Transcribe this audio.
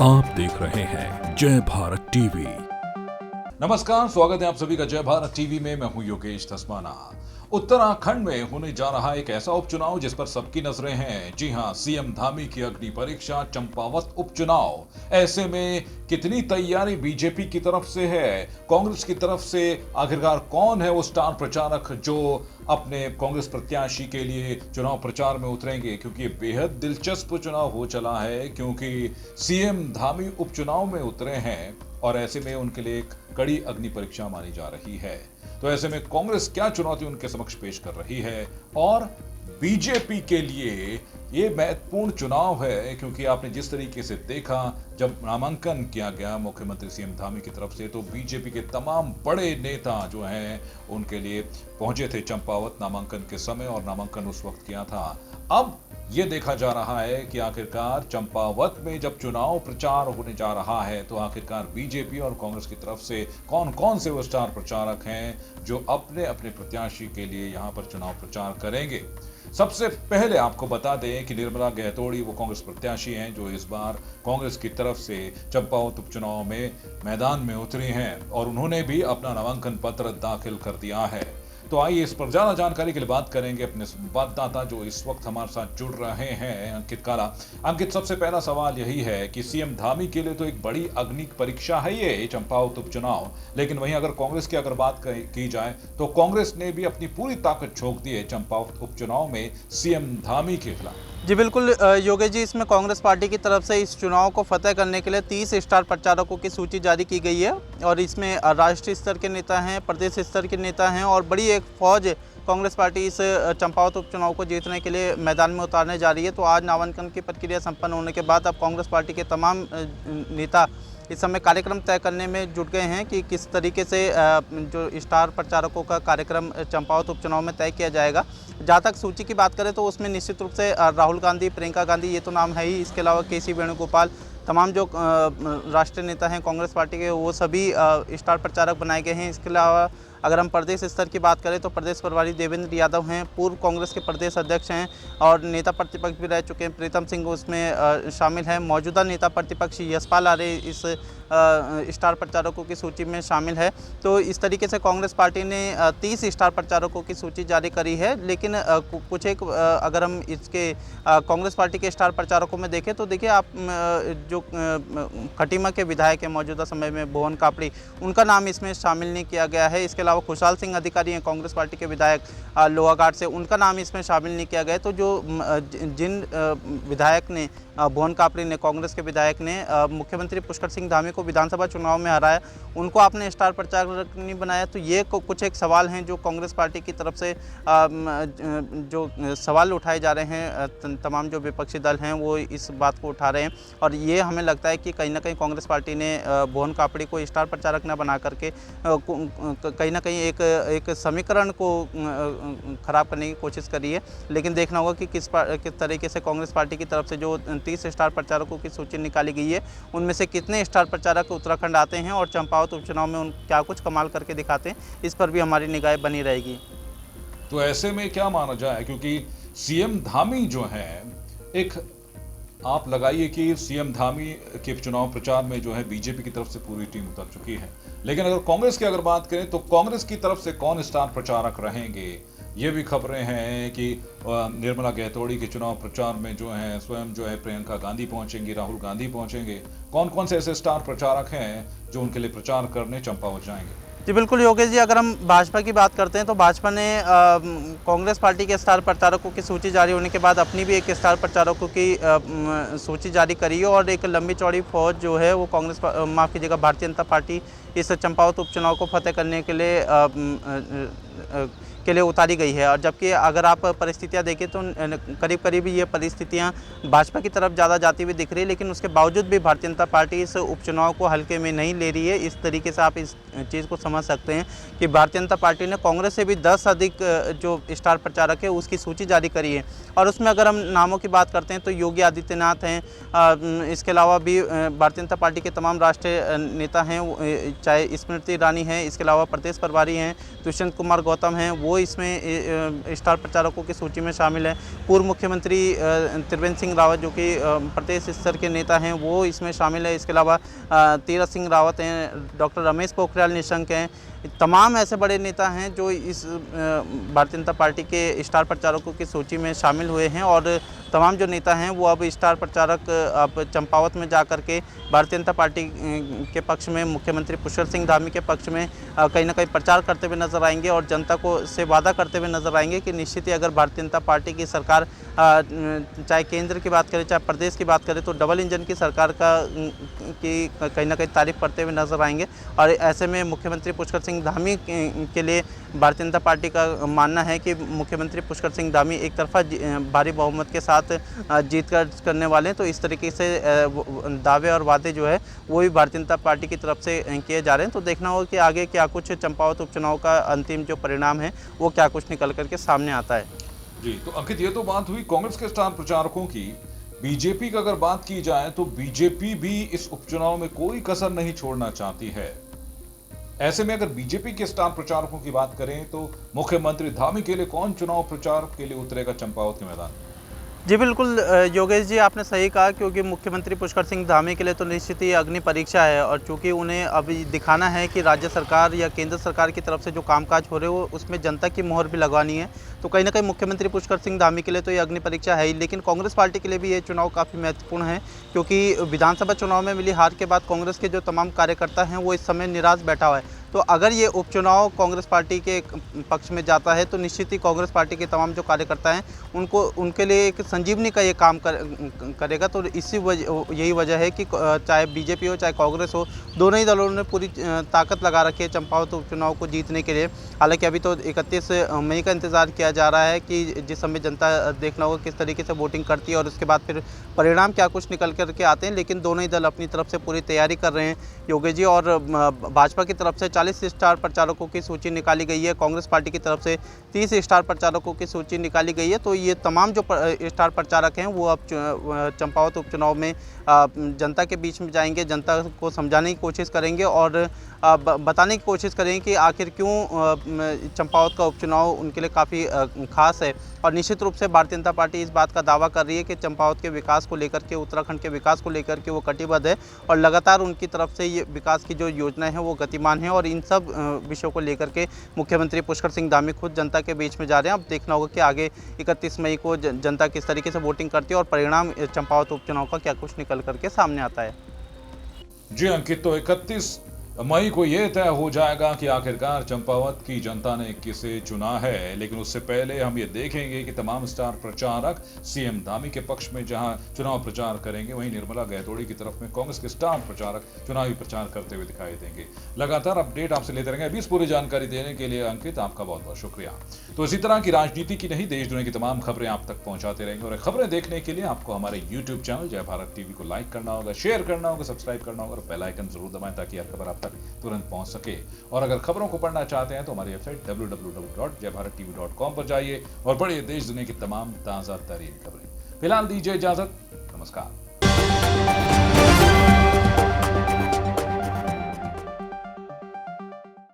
आप देख रहे हैं जय भारत टीवी। नमस्कार, स्वागत है आप सभी का जय भारत टीवी में। मैं हूं योगेश धस्माना। उत्तराखंड में होने जा रहा एक ऐसा उपचुनाव जिस पर सबकी नजरें हैं। जी हां, सीएम धामी की अग्नि परीक्षा, चंपावत उपचुनाव। ऐसे में कितनी तैयारी बीजेपी की तरफ से है, कांग्रेस की तरफ से आखिरकार कौन है वो स्टार प्रचारक जो अपने कांग्रेस प्रत्याशी के लिए चुनाव प्रचार में उतरेंगे, क्योंकि बेहद दिलचस्प चुनाव हो चला है, क्योंकि सीएम धामी उपचुनाव में उतरे हैं और ऐसे में उनके लिए एक कड़ी अग्नि परीक्षा मानी जा रही है। तो ऐसे में कांग्रेस क्या चुनौती उनके समक्ष पेश कर रही है और बीजेपी के लिए ये महत्वपूर्ण चुनाव है, क्योंकि आपने जिस तरीके से देखा जब नामांकन किया गया मुख्यमंत्री सीएम धामी की तरफ से, तो बीजेपी के तमाम बड़े नेता जो हैं उनके लिए पहुंचे थे चंपावत नामांकन के समय, और नामांकन उस वक्त किया था। अब ये देखा जा रहा है कि आखिरकार चंपावत में जब चुनाव प्रचार होने जा रहा है तो आखिरकार बीजेपी और कांग्रेस की तरफ से कौन कौन से वो स्टार प्रचारक हैं जो अपने अपने प्रत्याशी के लिए यहां पर चुनाव प्रचार करेंगे। सबसे पहले आपको बता दें कि निर्मला गहतोड़ी वो कांग्रेस प्रत्याशी हैं जो इस बार कांग्रेस की तरफ से चंपावत उपचुनाव में मैदान में उतरी हैं और उन्होंने भी अपना नामांकन पत्र दाखिल कर दिया है। तो आइए इस पर ज्यादा जानकारी के लिए बात करेंगे अपने संवाददाता जो इस वक्त हमारे साथ जुड़ रहे हैं, अंकित काला। अंकित, सबसे पहला सवाल यही है कि सीएम धामी के लिए तो एक बड़ी अग्नि परीक्षा है ये चंपावत उपचुनाव, लेकिन वहीं अगर कांग्रेस की अगर बात की जाए तो कांग्रेस ने भी अपनी पूरी ताकत झोंक दी है चंपावत उपचुनाव में सीएम धामी के खिलाफ। जी बिल्कुल योगेश जी, इसमें कांग्रेस पार्टी की तरफ से इस चुनाव को फतेह करने के लिए 30 स्टार प्रचारकों की सूची जारी की गई है और इसमें राष्ट्रीय स्तर के नेता हैं, प्रदेश स्तर के नेता हैं और बड़ी एक फौज कांग्रेस पार्टी इस चंपावत उपचुनाव को जीतने के लिए मैदान में उतारने जा रही है। तो आज नामांकन की प्रक्रिया संपन्न होने के बाद अब कांग्रेस पार्टी के तमाम नेता इस समय कार्यक्रम तय करने में जुट गए हैं कि किस तरीके से जो स्टार प्रचारकों का कार्यक्रम चंपावत उपचुनाव में तय किया जाएगा। जहाँ तक सूची की बात करें तो उसमें निश्चित रूप से राहुल गांधी, प्रियंका गांधी, ये तो नाम है ही। इसके अलावा के सी वेणुगोपाल, तमाम जो राष्ट्रीय नेता हैं कांग्रेस पार्टी के, वो सभी स्टार प्रचारक बनाए गए हैं। इसके अलावा अगर हम प्रदेश स्तर की बात करें तो प्रदेश प्रभारी देवेंद्र यादव हैं, पूर्व कांग्रेस के प्रदेश अध्यक्ष हैं और नेता प्रतिपक्ष भी रह चुके हैं। प्रीतम सिंह उसमें शामिल हैं। मौजूदा नेता प्रतिपक्ष यशपाल आर्य इस स्टार प्रचारकों की सूची में शामिल है। तो इस तरीके से कांग्रेस पार्टी ने 30 स्टार प्रचारकों की सूची जारी करी है। लेकिन कुछ एक अगर हम इसके कांग्रेस पार्टी के स्टार प्रचारकों में देखें तो देखिए आप, जो खटीमा के विधायक हैं मौजूदा समय में भुवन कापड़ी, उनका नाम इसमें शामिल नहीं किया गया है। इसके अलावा खुशहाल सिंह अधिकारी हैं कांग्रेस पार्टी के विधायक लोहाघाट से, उनका नाम इसमें शामिल नहीं किया गया। तो जो जिन विधायक ने, भुवन कापड़ी ने, कांग्रेस के विधायक ने मुख्यमंत्री पुष्कर सिंह धामी को विधानसभा चुनाव में हराया, उनको आपने स्टार प्रचारक नहीं बनाया। तो ये कुछ एक सवाल हैं जो कांग्रेस पार्टी की तरफ से जो सवाल उठाए जा रहे हैं, तमाम जो विपक्षी दल हैं वो इस बात को उठा रहे हैं और ये हमें लगता है कि कहीं ना कहीं कांग्रेस पार्टी ने भुवन कापड़ी को स्टार प्रचारक न बना करके कहीं ना कहीं एक समीकरण को खराब करने की कोशिश करी है। लेकिन देखना होगा कि किस तरीके से कांग्रेस पार्टी की तरफ से जो 30 स्टार प्रचारकों की सूची निकाली गई है उनमें से कितने स्टार प्रचारक उत्तराखंड आते हैं और चंपावत उपचुनाव में उन क्या कुछ कमाल करके दिखाते हैं, इस पर भी हमारी निगाहें बनी रहेगी। तो ऐसे में क्या माना जाए, क्योंकि सीएम धामी जो है, एक आप लगाइए कि सीएम धामी के चुनाव प्रचार में जो है बीजेपी की तरफ से पूरी टीम उतर चुकी है, लेकिन अगर कांग्रेस की अगर बात करें तो कांग्रेस की तरफ से कौन स्टार प्रचारक रहेंगे, ये भी खबरें हैं कि निर्मला गहतोड़ी के चुनाव प्रचार में जो है स्वयं जो है प्रियंका गांधी पहुंचेंगी, राहुल गांधी पहुंचेंगे। कौन कौन से ऐसे स्टार प्रचारक हैं जो उनके लिए प्रचार करने चंपावत जाएंगे? जी बिल्कुल योगेश जी, अगर हम भाजपा की बात करते हैं तो भाजपा ने कांग्रेस पार्टी के स्टार प्रचारकों की सूची जारी होने के बाद अपनी भी एक स्टार प्रचारकों की सूची जारी करी है और एक लंबी चौड़ी फौज जो है वो कांग्रेस, माफ़ कीजिएगा, भारतीय जनता पार्टी इस चंपावत उपचुनाव को फतेह करने के लिए उतारी गई है। और जबकि अगर आप परिस्थितियां देखें तो करीब करीब ये परिस्थितियां भाजपा की तरफ ज़्यादा जाती हुई दिख रही है, लेकिन उसके बावजूद भी भारतीय जनता पार्टी इस उपचुनाव को हल्के में नहीं ले रही है। इस तरीके से आप इस चीज़ को समझ सकते हैं कि भारतीय जनता पार्टी ने कांग्रेस से भी 10 अधिक जो स्टार प्रचारक है उसकी सूची जारी करी है। और उसमें अगर हम नामों की बात करते हैं तो योगी आदित्यनाथ हैं, इसके अलावा भी भारतीय जनता पार्टी के तमाम राष्ट्रीय नेता हैं, चाहे स्मृति ईरानी हैं, इसके अलावा प्रदेश प्रभारी हैं दुष्यंत कुमार गौतम हैं, वो इसमें स्टार प्रचारकों की सूची में शामिल है। पूर्व मुख्यमंत्री त्रिवेंद्र सिंह रावत जो कि प्रदेश स्तर के नेता हैं वो इसमें शामिल है। इसके अलावा तीरथ सिंह रावत हैं, डॉक्टर रमेश पोखरियाल निशंक हैं। तमाम ऐसे बड़े नेता हैं जो इस भारतीय जनता पार्टी के स्टार प्रचारकों की सूची में शामिल हुए हैं और तमाम जो नेता हैं वो अब स्टार प्रचारक अब चंपावत में जा कर के भारतीय जनता पार्टी के पक्ष में, मुख्यमंत्री पुष्कर सिंह धामी के पक्ष में कहीं ना कहीं प्रचार करते हुए नजर आएंगे और जनता को से वादा करते हुए नजर आएंगे कि निश्चित ही अगर भारतीय जनता पार्टी की सरकार चाहे केंद्र की बात करें चाहे प्रदेश की बात करें तो डबल इंजन की सरकार की कहीं ना कहीं तारीफ करते हुए नजर आएंगे। और ऐसे में मुख्यमंत्री पुष्कर सिंह धामी के लिए भारतीय जनता पार्टी का मानना है कि मुख्यमंत्री पुष्कर सिंह धामी एक तरफा भारी बहुमत के साथ जीत करने वाले हैं। तो इस तरीके से दावे और वादे जो है वो भी भारतीय जनता पार्टी की तरफ से किए जा रहे हैं। तो देखना होगा कि आगे क्या कुछ चंपावत उपचुनाव का अंतिम जो परिणाम है वो क्या कुछ निकल करके सामने आता है। जी, तो अंकित, ये तो बात हुई कांग्रेस के स्टार प्रचारकों की। बीजेपी की अगर बात की जाए तो बीजेपी भी इस उपचुनाव में कोई कसर नहीं छोड़ना चाहती है। ऐसे में अगर बीजेपी के स्टार प्रचारकों की बात करें तो मुख्यमंत्री धामी के लिए कौन चुनाव प्रचार के लिए उतरेगा चंपावत के मैदान में? जी बिल्कुल योगेश जी, आपने सही कहा, क्योंकि मुख्यमंत्री पुष्कर सिंह धामी के लिए तो निश्चित ही अग्नि परीक्षा है और चूंकि उन्हें अभी दिखाना है कि राज्य सरकार या केंद्र सरकार की तरफ से जो कामकाज हो रहे हो उसमें जनता की मोहर भी लगवानी है। तो कहीं ना कहीं मुख्यमंत्री पुष्कर सिंह धामी के लिए तो ये अग्नि परीक्षा है ही, लेकिन कांग्रेस पार्टी के लिए भी ये चुनाव काफ़ी महत्वपूर्ण है क्योंकि विधानसभा चुनाव में मिली हार के बाद कांग्रेस के जो तमाम कार्यकर्ता हैं वो इस समय निराश बैठा हुआ है। तो अगर ये उपचुनाव कांग्रेस पार्टी के पक्ष में जाता है तो निश्चित ही कांग्रेस पार्टी के तमाम जो कार्यकर्ता हैं उनके लिए एक संजीवनी का ये काम करेगा। तो यही वजह है कि चाहे बीजेपी हो चाहे कांग्रेस हो, दोनों ही दलों ने पूरी ताकत लगा रखी है चंपावत उपचुनाव को जीतने के लिए। हालांकि अभी तो 31 मई का इंतज़ार किया जा रहा है कि जिस समय जनता देखना होगा किस तरीके से वोटिंग करती है और उसके बाद फिर परिणाम क्या कुछ निकल करके आते हैं। लेकिन दोनों ही दल अपनी तरफ से पूरी तैयारी कर रहे हैं योगेश जी। और भाजपा की तरफ से 40 स्टार प्रचारकों की सूची निकाली गई है, कांग्रेस पार्टी की तरफ से 30 स्टार प्रचारकों की सूची निकाली गई है। तो ये तमाम जो स्टार प्रचारक हैं वो अब चंपावत उपचुनाव में जनता के बीच में जाएंगे, जनता को समझाने की कोशिश करेंगे और बताने की कोशिश करेंगे कि आखिर क्यों चंपावत का उपचुनाव उनके लिए काफ़ी खास है। और निश्चित रूप से भारतीय जनता पार्टी इस बात का दावा कर रही है कि चंपावत के विकास को लेकर के, उत्तराखंड के विकास को लेकर के वो कटिबद्ध है और लगातार उनकी तरफ से ये विकास की जो योजनाएं हैं वो गतिमान है। और इन सब विषयों को लेकर के मुख्यमंत्री पुष्कर सिंह धामी खुद जनता के बीच में जा रहे हैं। अब देखना होगा कि आगे 31 मई को जनता किस तरीके से वोटिंग करती है और परिणाम चंपावत उपचुनाव का क्या कुछ निकल करके सामने आता है। जी अंकित, तो 31 मई को यह तय हो जाएगा कि आखिरकार चंपावत की जनता ने किसे चुना है। लेकिन उससे पहले हम ये देखेंगे कि तमाम स्टार प्रचारक सीएम धामी के पक्ष में जहां चुनाव प्रचार करेंगे, वहीं निर्मला गहतोड़ी की तरफ में कांग्रेस के स्टार प्रचारक चुनावी प्रचार करते हुए दिखाई देंगे। लगातार अपडेट आपसे लेते रहेंगे। अभी इस पूरी जानकारी देने के लिए अंकित आपका बहुत बहुत शुक्रिया। तो इसी तरह की राजनीति की नहीं, देश दुनिया की तमाम खबरें आप तक पहुंचाते रहेंगे और खबरें देखने के लिए आपको हमारे यूट्यूब चैनल जय भारत टीवी को लाइक करना होगा, शेयर करना होगा, सब्सक्राइब करना होगा और बेल आइकन जरूर दबाएं ताकि हर खबर आप तक तुरंत पहुंच सके। और अगर खबरों को पढ़ना चाहते हैं तो हमारी वेबसाइट www.jaybharattv.com पर जाइए और पढ़िए देश दुनिया की तमाम ताजा तरीन खबरें। फिलहाल दीजिए इजाजत, नमस्कार।